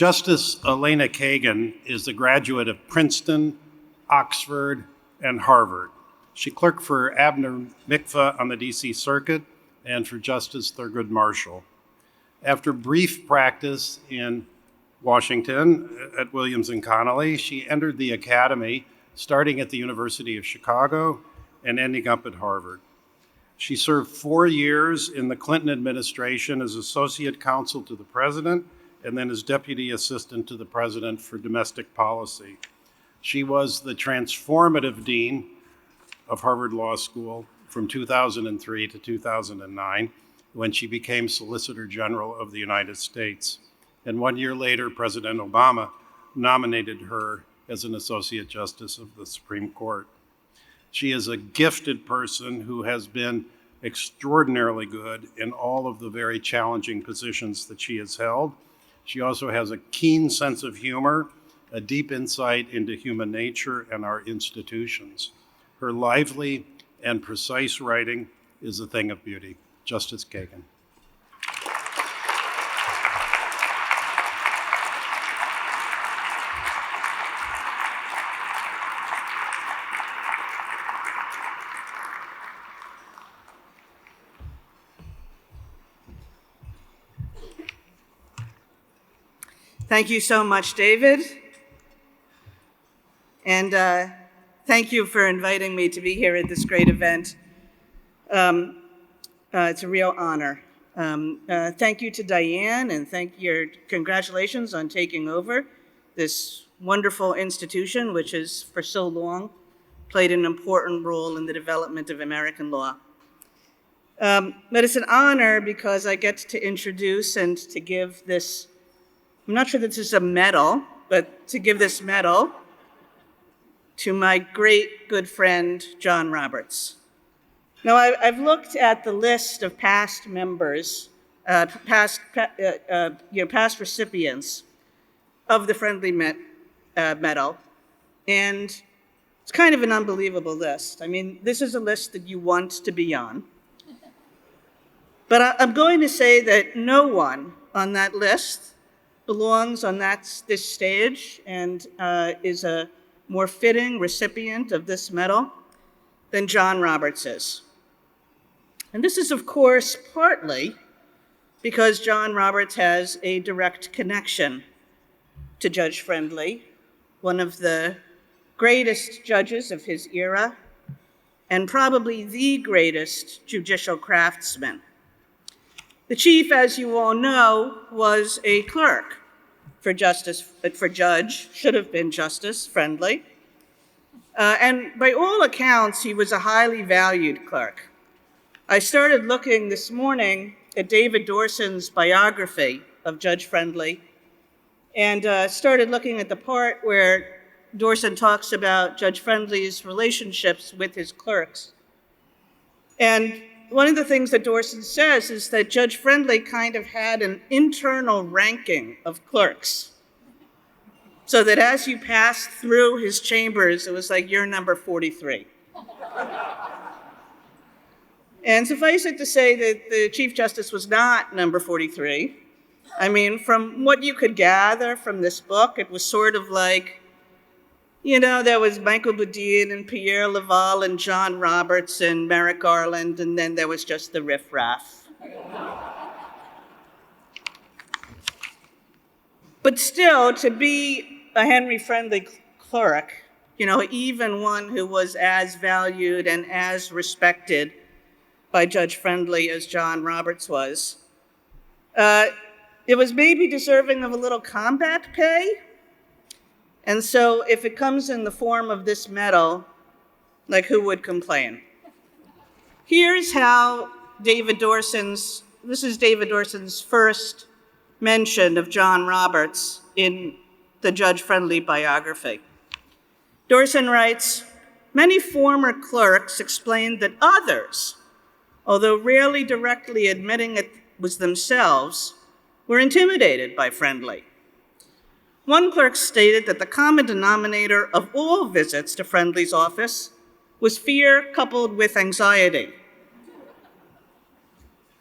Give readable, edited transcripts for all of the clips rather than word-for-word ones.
Justice Elena Kagan is a graduate of Princeton, Oxford, and Harvard. She clerked for Abner Mikva on the DC Circuit and for Justice Thurgood Marshall. After brief practice in Washington at Williams and Connolly, she entered the academy, starting at the University of Chicago and ending up at Harvard. She served 4 years in the Clinton administration as associate counsel to the president and then as deputy assistant to the president for domestic policy. She was the transformative dean of Harvard Law School from 2003 to 2009, when she became Solicitor General of the United States. And 1 year later, President Obama nominated her as an Associate Justice of the Supreme Court. She is a gifted person who has been extraordinarily good in all of the very challenging positions that she has held. She also has a keen sense of humor, a deep insight into human nature and our institutions. Her lively and precise writing is a thing of beauty. Justice Kagan. Thank you so much, David. And thank you for inviting me to be here at this great event. It's a real honor. Thank you to Diane, and congratulations on taking over this wonderful institution, which has for so long played an important role in the development of American law. But it's an honor because I get to introduce and to give this, I'm not sure that this is a medal, but to give this medal to my great good friend, John Roberts. Now, I've looked at the list of past members, past recipients of the Friendly Medal, and it's kind of an unbelievable list. I mean, this is a list that you want to be on. But I'm going to say that no one on that list belongs on this stage and is a more fitting recipient of this medal than John Roberts is. And this is, of course, partly because John Roberts has a direct connection to Judge Friendly, one of the greatest judges of his era, and probably the greatest judicial craftsman. The chief, as you all know, was a clerk for Judge, should have been Justice Friendly. And by all accounts, he was a highly valued clerk. I started looking this morning at David Dorson's biography of Judge Friendly, and started looking at the part where Dorson talks about Judge Friendly's relationships with his clerks. And one of the things that Dorson says is that Judge Friendly kind of had an internal ranking of clerks, so that as you passed through his chambers, it was like, you're number 43. And suffice it to say that the Chief Justice was not number 43. I mean, from what you could gather from this book, it was sort of like, you know, there was Michael Boudin and Pierre Laval and John Roberts and Merrick Garland, and then there was just the riffraff. But still, to be a Henry Friendly clerk, you know, even one who was as valued and as respected by Judge Friendly as John Roberts was, it was maybe deserving of a little combat pay. And so if it comes in the form of this medal, like, who would complain? Here's how this is David Dorson's first mention of John Roberts in the Judge Friendly biography. Dorson writes, "Many former clerks explained that others, although rarely directly admitting it was themselves, were intimidated by Friendly. One clerk stated that the common denominator of all visits to Friendly's office was fear coupled with anxiety.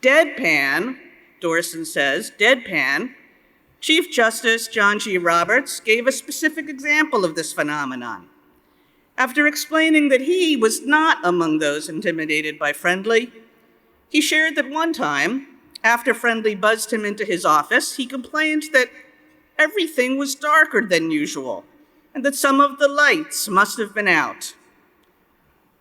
Deadpan," Dorson says, "deadpan Chief Justice John G. Roberts gave a specific example of this phenomenon. After explaining that he was not among those intimidated by Friendly, he shared that one time, after Friendly buzzed him into his office, he complained that everything was darker than usual and that some of the lights must have been out.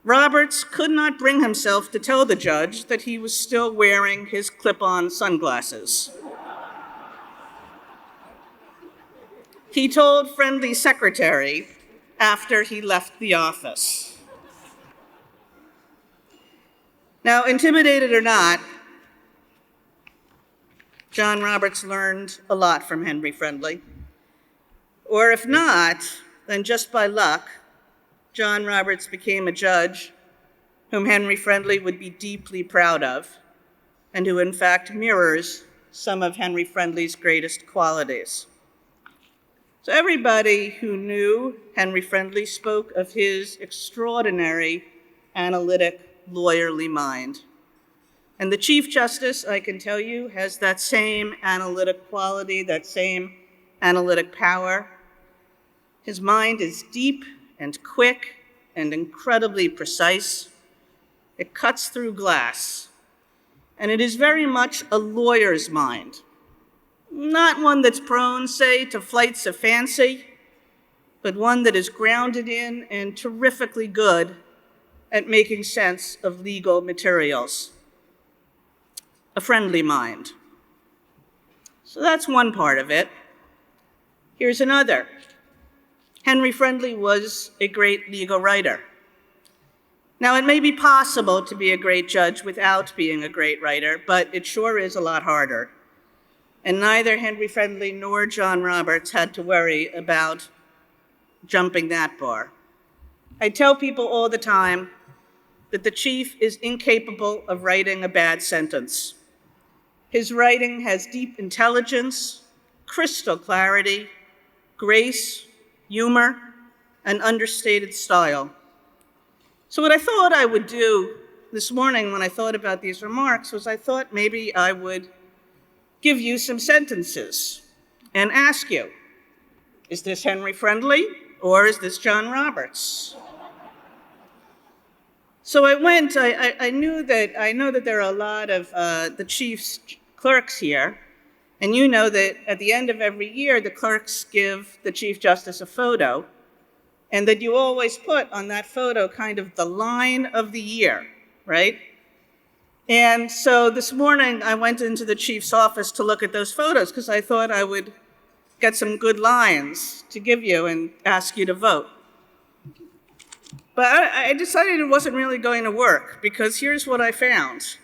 Roberts could not bring himself to tell the judge that he was still wearing his clip-on sunglasses. He told Friendly's secretary after he left the office. Now, intimidated or not, John Roberts learned a lot from Henry Friendly. Or if not, then just by luck, John Roberts became a judge whom Henry Friendly would be deeply proud of, and who in fact mirrors some of Henry Friendly's greatest qualities. So everybody who knew Henry Friendly spoke of his extraordinary, analytic, lawyerly mind. And the Chief Justice, I can tell you, has that same analytic quality, that same analytic power. His mind is deep and quick and incredibly precise. It cuts through glass. And it is very much a lawyer's mind. Not one that's prone, say, to flights of fancy, but one that is grounded in and terrifically good at making sense of legal materials. A friendly mind. So that's one part of it. Here's another. Henry Friendly was a great legal writer. Now, it may be possible to be a great judge without being a great writer, but it sure is a lot harder. And neither Henry Friendly nor John Roberts had to worry about jumping that bar. I tell people all the time that the chief is incapable of writing a bad sentence. His writing has deep intelligence, crystal clarity, grace, humor, and understated style. So what I thought I would do this morning when I thought about these remarks was I thought maybe I would give you some sentences and ask you, is this Henry Friendly or is this John Roberts? So I know that there are a lot of the chief's clerks here, and you know that at the end of every year, the clerks give the Chief Justice a photo, and that you always put on that photo kind of the line of the year, right? And so this morning, I went into the chief's office to look at those photos because I thought I would get some good lines to give you and ask you to vote. But I decided it wasn't really going to work because here's what I found.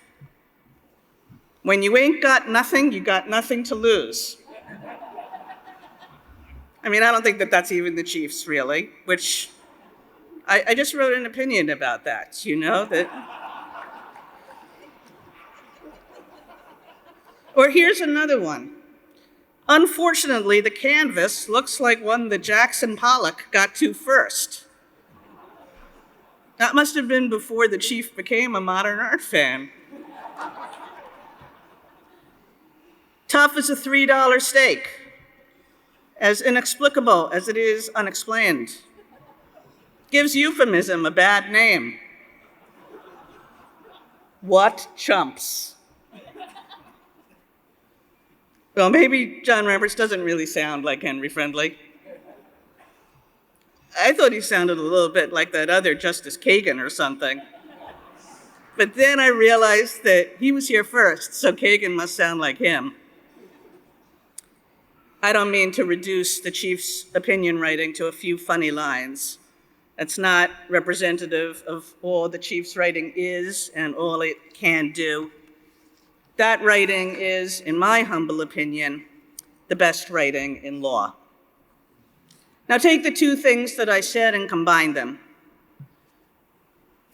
When you ain't got nothing, you got nothing to lose. I mean, I don't think that that's even the chief's really, which I just wrote an opinion about that, you know, that. Or here's another one. Unfortunately, the canvas looks like one that Jackson Pollock got to first. That must have been before the chief became a modern art fan. Tough as a $3 steak, as inexplicable as it is unexplained. Gives euphemism a bad name. What chumps? Well, maybe John Roberts doesn't really sound like Henry Friendly. I thought he sounded a little bit like that other Justice Kagan or something. But then I realized that he was here first, so Kagan must sound like him. I don't mean to reduce the chief's opinion writing to a few funny lines. That's not representative of all the chief's writing is and all it can do. That writing is, in my humble opinion, the best writing in law. Now take the two things that I said and combine them.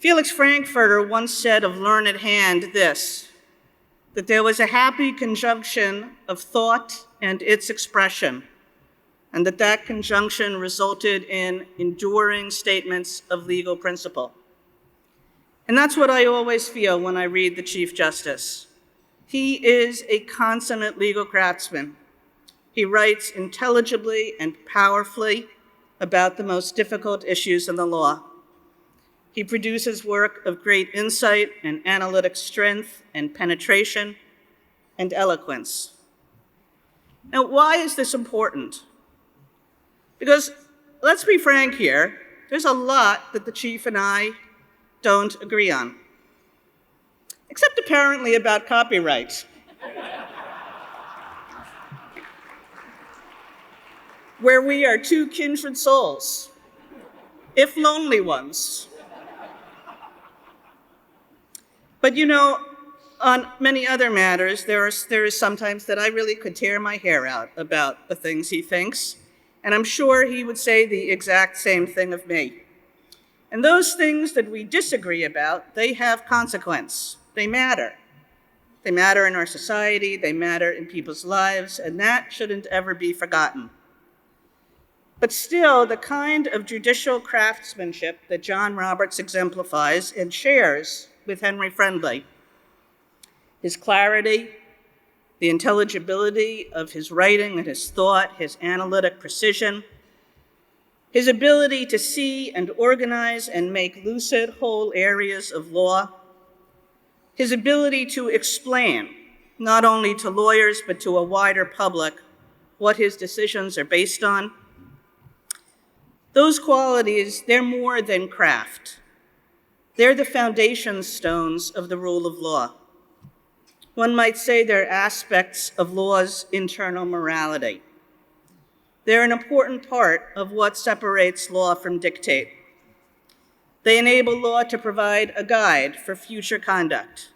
Felix Frankfurter once said of learned hand this, that there was a happy conjunction of thought and its expression, and that conjunction resulted in enduring statements of legal principle. And that's what I always feel when I read the Chief Justice. He is a consummate legal craftsman, He writes intelligibly and powerfully about the most difficult issues in the law. He produces work of great insight and analytic strength and penetration and eloquence. Now, why is this important? Because, let's be frank here, there's a lot that the chief and I don't agree on, except apparently about copyright, where we are two kindred souls, if lonely ones. But you know, on many other matters, there is sometimes that I really could tear my hair out about the things he thinks, and I'm sure he would say the exact same thing of me. And those things that we disagree about, they have consequence. They matter. They matter in our society, they matter in people's lives, and that shouldn't ever be forgotten. But still, the kind of judicial craftsmanship that John Roberts exemplifies and shares with Henry Friendly, his clarity, the intelligibility of his writing and his thought, his analytic precision, his ability to see and organize and make lucid whole areas of law, his ability to explain, not only to lawyers but to a wider public, what his decisions are based on. Those qualities, they're more than craft. They're the foundation stones of the rule of law. One might say they're aspects of law's internal morality. They're an important part of what separates law from dictate. They enable law to provide a guide for future conduct.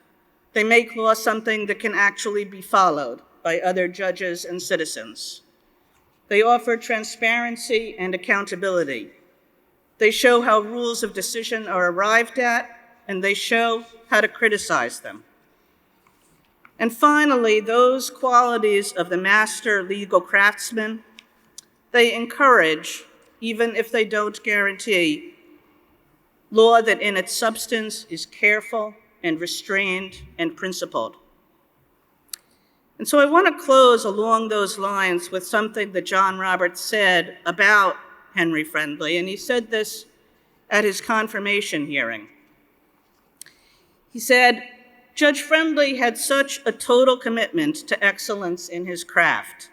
They make law something that can actually be followed by other judges and citizens. They offer transparency and accountability. They show how rules of decision are arrived at, and they show how to criticize them. And finally, those qualities of the master legal craftsman, they encourage, even if they don't guarantee, law that in its substance is careful and restrained and principled. And so I want to close along those lines with something that John Roberts said about Henry Friendly, and he said this at his confirmation hearing. He said, "Judge Friendly had such a total commitment to excellence in his craft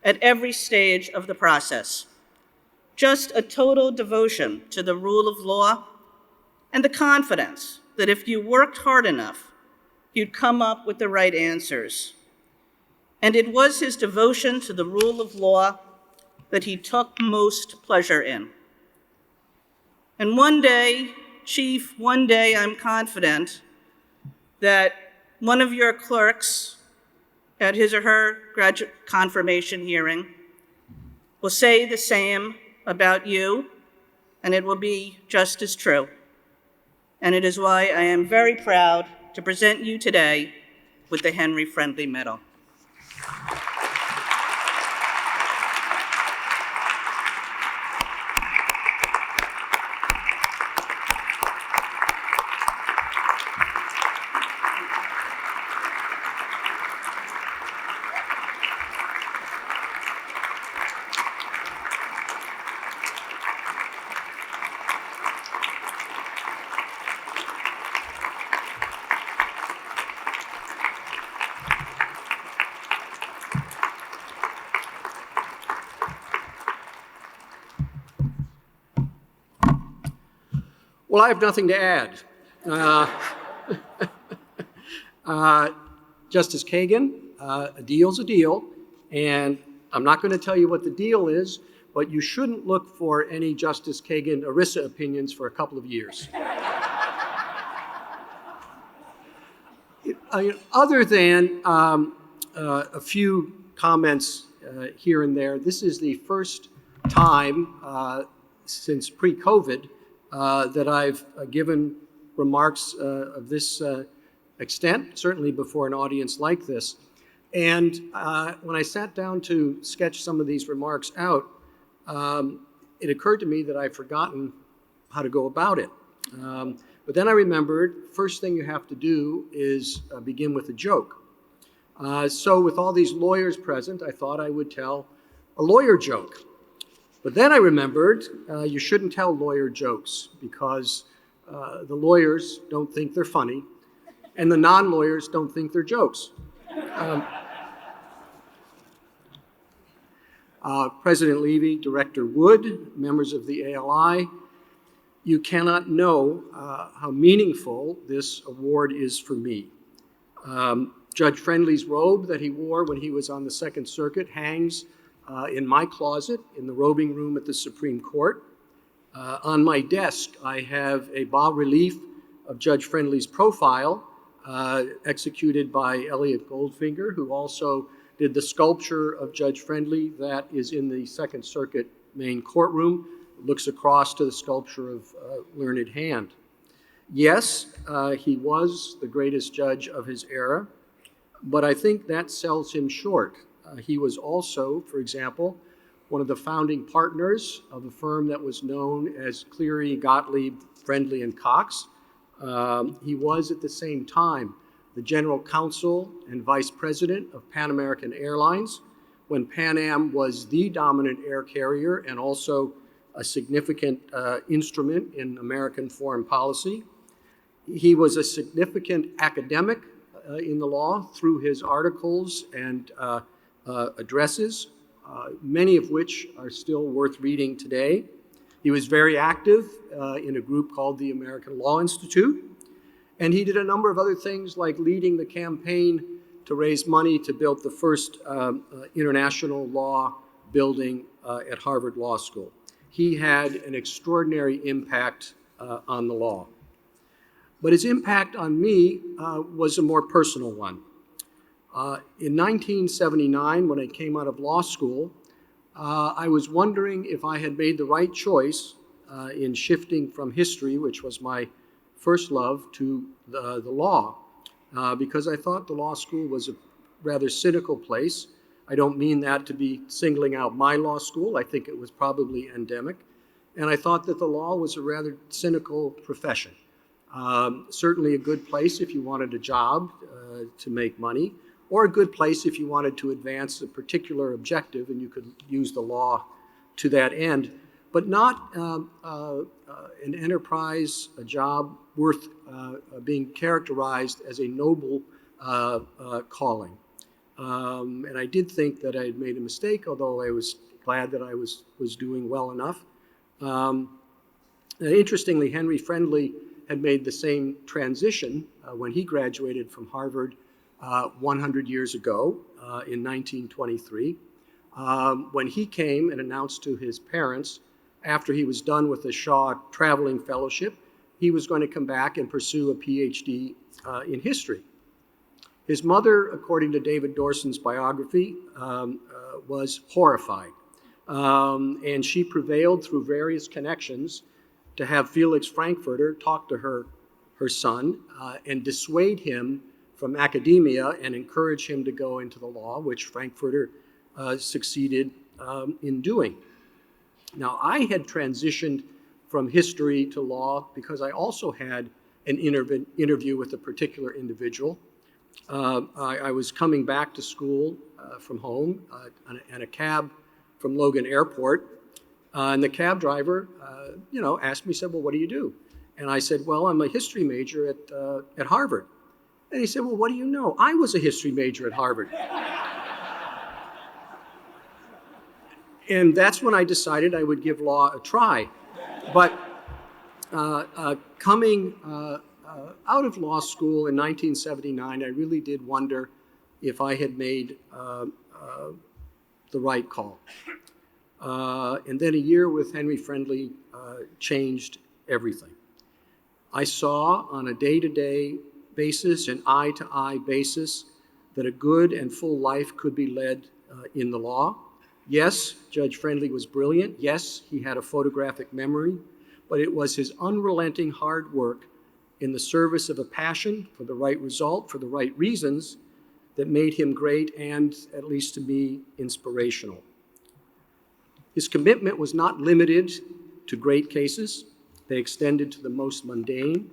at every stage of the process, just a total devotion to the rule of law and the confidence that if you worked hard enough, you'd come up with the right answers. And it was his devotion to the rule of law that he took most pleasure in. And one day, Chief, one day I'm confident that one of your clerks at his or her graduate confirmation hearing will say the same about you, and it will be just as true. And it is why I am very proud to present you today with the Henry Friendly Medal." Well, I have nothing to add. Justice Kagan, a deal's a deal, and I'm not going to tell you what the deal is, but you shouldn't look for any Justice Kagan ERISA opinions for a couple of years. Other than a few comments here and there, this is the first time since pre-COVID that I've given remarks of this extent, certainly before an audience like this. And when I sat down to sketch some of these remarks out, it occurred to me that I'd forgotten how to go about it. But then I remembered, first thing you have to do is begin with a joke. So with all these lawyers present, I thought I would tell a lawyer joke. But then I remembered you shouldn't tell lawyer jokes because the lawyers don't think they're funny and the non-lawyers don't think they're jokes. President Levy, Director Wood, members of the ALI, you cannot know how meaningful this award is for me. Judge Friendly's robe that he wore when he was on the Second Circuit hangs in my closet in the robing room at the Supreme Court. On my desk, I have a bas-relief of Judge Friendly's profile executed by Elliot Goldfinger, who also did the sculpture of Judge Friendly that is in the Second Circuit main courtroom. It looks across to the sculpture of Learned Hand. Yes, he was the greatest judge of his era, but I think that sells him short. He was also, for example, one of the founding partners of a firm that was known as Cleary, Gottlieb, Friendly, and Cox. He was at the same time the general counsel and vice president of Pan American Airlines when Pan Am was the dominant air carrier and also a significant instrument in American foreign policy. He was a significant academic in the law through his articles and addresses, many of which are still worth reading today. He was very active in a group called the American Law Institute, and he did a number of other things like leading the campaign to raise money to build the first international law building at Harvard Law School. He had an extraordinary impact on the law. But his impact on me was a more personal one. In 1979, when I came out of law school, I was wondering if I had made the right choice in shifting from history, which was my first love, to the law, because I thought the law school was a rather cynical place. I don't mean that to be singling out my law school. I think it was probably endemic. And I thought that the law was a rather cynical profession. Certainly a good place if you wanted a job to make money, or a good place if you wanted to advance a particular objective and you could use the law to that end, but not an enterprise, a job worth being characterized as a noble calling. And I did think that I had made a mistake, although I was glad that I was doing well enough. Interestingly, Henry Friendly had made the same transition when he graduated from Harvard 100 years ago in 1923, when he came and announced to his parents, after he was done with the Shaw Traveling Fellowship, he was going to come back and pursue a PhD in history. His mother, according to David Dorson's biography, was horrified. And she prevailed through various connections to have Felix Frankfurter talk to her son and dissuade him from academia and encourage him to go into the law, which Frankfurter succeeded in doing. Now, I had transitioned from history to law because I also had an interview with a particular individual. I was coming back to school from home in a cab from Logan Airport, and the cab driver, asked me, said, "Well, what do you do?" And I said, "Well, I'm a history major at Harvard." And he said, "Well, what do you know? I was a history major at Harvard." And that's when I decided I would give law a try. But coming out of law school in 1979, I really did wonder if I had made the right call. And then a year with Henry Friendly changed everything. I saw on a day-to-day basis, an eye-to-eye basis, that a good and full life could be led in the law. Yes, Judge Friendly was brilliant. Yes, he had a photographic memory, but it was his unrelenting hard work in the service of a passion for the right result, for the right reasons, that made him great and, at least to me, inspirational. His commitment was not limited to great cases. They extended to the most mundane.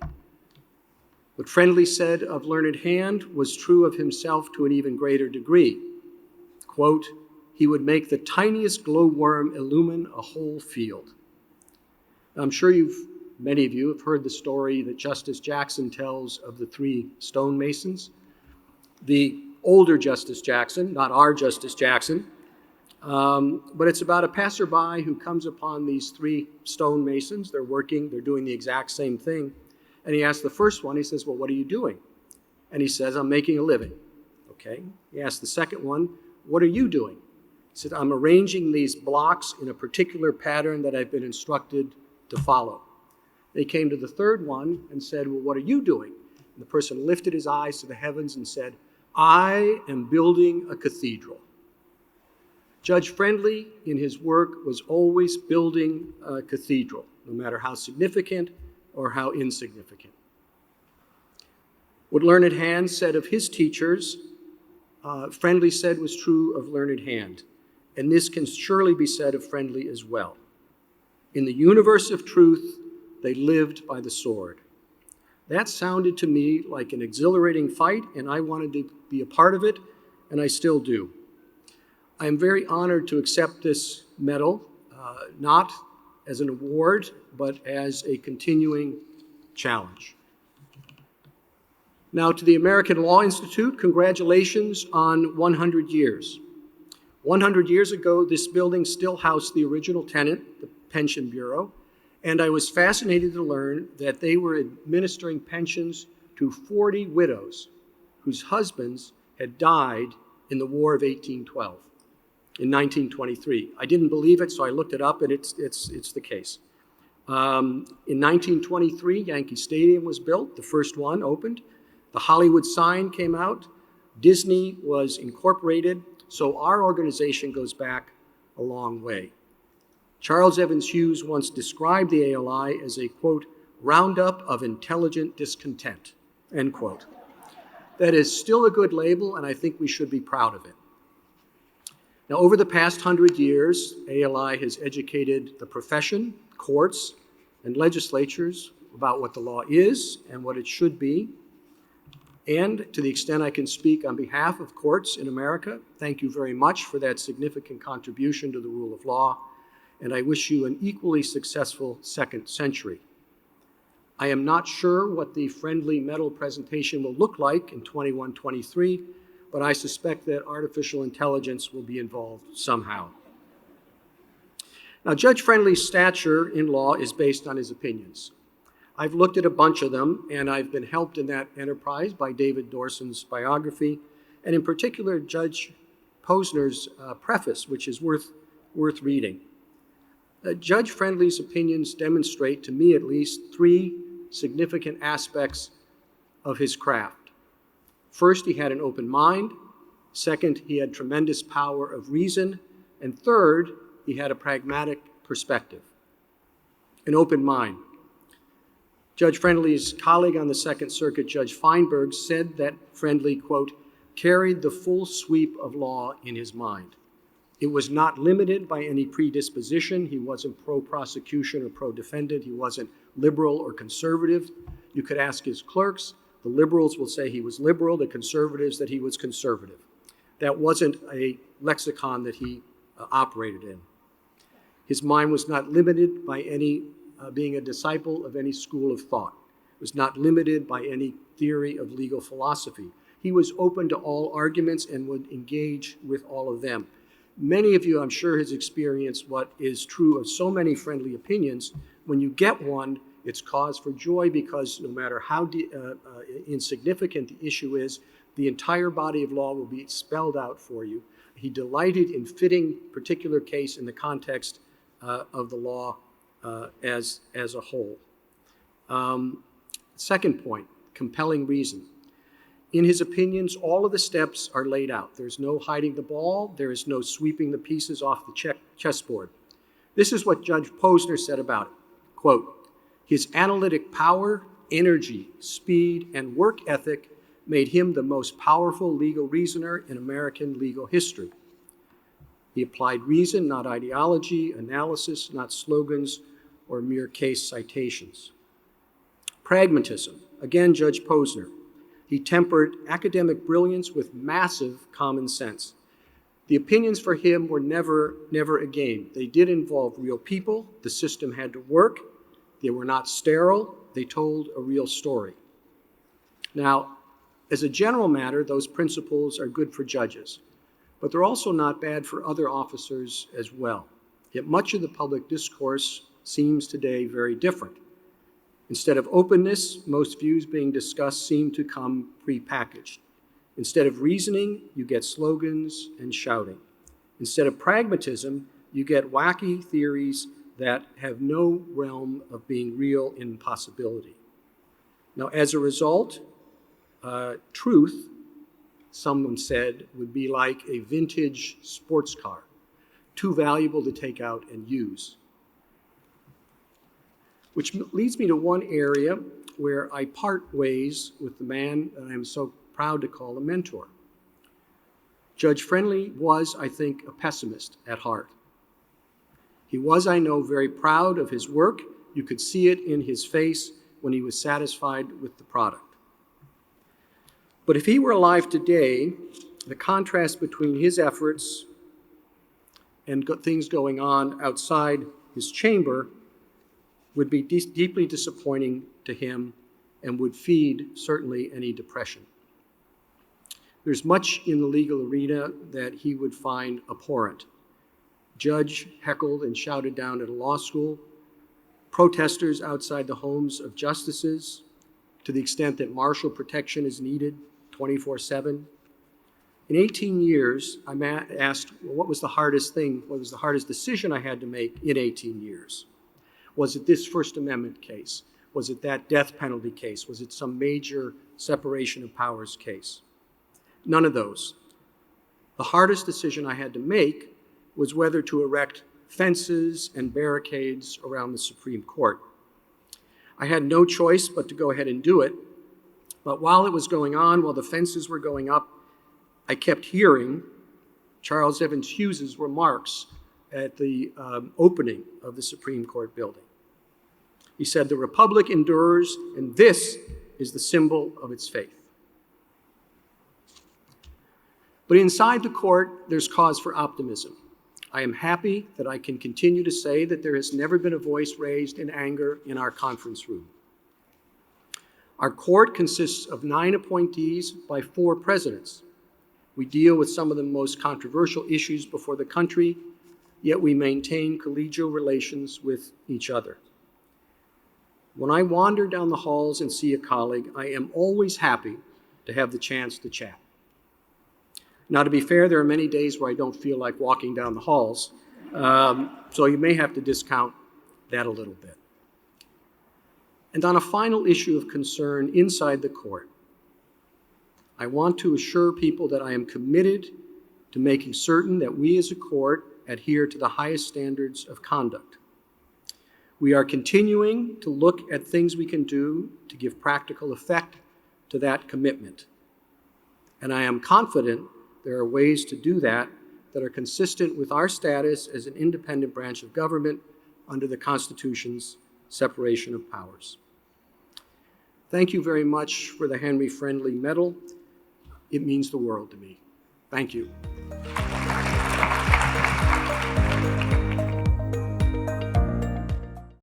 What Friendly said of Learned Hand was true of himself to an even greater degree. Quote, he would make the tiniest glowworm illumine a whole field. I'm sure many of you have heard the story that Justice Jackson tells of the three stonemasons. The older Justice Jackson, not our Justice Jackson, but it's about a passerby who comes upon these three stonemasons. They're working, they're doing the exact same thing. And he asks the first one, he says, well, what are you doing? And he says, I'm making a living. Okay. He asks the second one, what are you doing? He said, I'm arranging these blocks in a particular pattern that I've been instructed to follow. They came to the third one and said, well, what are you doing? And the person lifted his eyes to the heavens and said, I am building a cathedral. Judge Friendly, in his work, was always building a cathedral, no matter how significant or how insignificant. What Learned Hand said of his teachers, Friendly said was true of Learned Hand, and this can surely be said of Friendly as well. In the universe of truth, they lived by the sword. That sounded to me like an exhilarating fight, and I wanted to be a part of it, and I still do. I am very honored to accept this medal, not as an award, but as a continuing challenge. Now, to the American Law Institute, congratulations on 100 years. 100 years ago, this building still housed the original tenant, the Pension Bureau, and I was fascinated to learn that they were administering pensions to 40 widows whose husbands had died in the War of 1812, in 1923. I didn't believe it, so I looked it up, and it's the case. In 1923, Yankee Stadium was built, the first one opened. The Hollywood sign came out. Disney was incorporated, so our organization goes back a long way. Charles Evans Hughes once described the ALI as a, quote, roundup of intelligent discontent, end quote. That is still a good label, and I think we should be proud of it. Now, over the past 100 years, ALI has educated the profession, courts, and legislatures about what the law is and what it should be. And to the extent I can speak on behalf of courts in America, thank you very much for that significant contribution to the rule of law, and I wish you an equally successful second century. I am not sure what the Friendly medal presentation will look like in 21-23, but I suspect that artificial intelligence will be involved somehow. Now, Judge Friendly's stature in law is based on his opinions. I've looked at a bunch of them, and I've been helped in that enterprise by David Dorson's biography, and in particular, Judge Posner's preface, which is worth reading. Judge Friendly's opinions demonstrate, to me at least, three significant aspects of his craft. First, he had an open mind. Second, he had tremendous power of reason. And third, he had a pragmatic perspective, an open mind. Judge Friendly's colleague on the Second Circuit, Judge Feinberg, said that Friendly, quote, carried the full sweep of law in his mind. It was not limited by any predisposition. He wasn't pro-prosecution or pro-defendant. He wasn't liberal or conservative. You could ask his clerks. The liberals will say he was liberal, the conservatives that he was conservative. That wasn't a lexicon that he operated in. His mind was not limited by any being a disciple of any school of thought. It was not limited by any theory of legal philosophy. He was open to all arguments and would engage with all of them. Many of you, I'm sure, has experienced what is true of so many Friendly opinions. When you get one, it's cause for joy because no matter how insignificant the issue is, the entire body of law will be spelled out for you. He delighted in fitting particular case in the context of the law as a whole. Second point, compelling reason. In his opinions, all of the steps are laid out. There's no hiding the ball. There is no sweeping the pieces off the chessboard. This is what Judge Posner said about it. Quote, his analytic power, energy, speed, and work ethic made him the most powerful legal reasoner in American legal history. He applied reason, not ideology, analysis, not slogans, or mere case citations. Pragmatism. again, Judge Posner. He tempered academic brilliance with massive common sense. The opinions for him were never a game. They did involve real people. The system had to work. They were not sterile. They told a real story. Now, as a general matter, those principles are good for judges, but they're also not bad for other officers as well. Yet much of the public discourse seems today very different. Instead of openness, most views being discussed seem to come prepackaged. Instead of reasoning, you get slogans and shouting. Instead of pragmatism, you get wacky theories that have no realm of being real in possibility. Now, as a result, truth, someone said, would be like a vintage sports car, too valuable to take out and use. Which leads me to one area where I part ways with the man that I'm so proud to call a mentor. Judge Friendly was, I think, a pessimist at heart. He was, I know, very proud of his work. You could see it in his face when he was satisfied with the product. But if he were alive today, the contrast between his efforts and things going on outside his chamber would be deeply disappointing to him and would feed, certainly, any depression. There's much in the legal arena that he would find abhorrent. Judge heckled and shouted down at a law school, protesters outside the homes of justices, to the extent that martial protection is needed 24/7. In 18 years, I'm asked, well, what was the hardest decision I had to make in 18 years? Was it this First Amendment case? Was it that death penalty case? Was it some major separation of powers case? None of those. The hardest decision I had to make was whether to erect fences and barricades around the Supreme Court. I had no choice but to go ahead and do it, but while it was going on, while the fences were going up, I kept hearing Charles Evans Hughes's remarks at the opening of the Supreme Court building. He said, "The Republic endures, and this is the symbol of its faith." But inside the court, there's cause for optimism. I am happy that I can continue to say that there has never been a voice raised in anger in our conference room. Our court consists of 9 appointees by 4 presidents. We deal with some of the most controversial issues before the country, yet we maintain collegial relations with each other. When I wander down the halls and see a colleague, I am always happy to have the chance to chat. Now, to be fair, there are many days where I don't feel like walking down the halls, so you may have to discount that a little bit. And on a final issue of concern inside the court, I want to assure people that I am committed to making certain that we as a court adhere to the highest standards of conduct. We are continuing to look at things we can do to give practical effect to that commitment. And I am confident there are ways to do that that are consistent with our status as an independent branch of government under the Constitution's separation of powers. Thank you very much for the Henry Friendly Medal. It means the world to me. Thank you.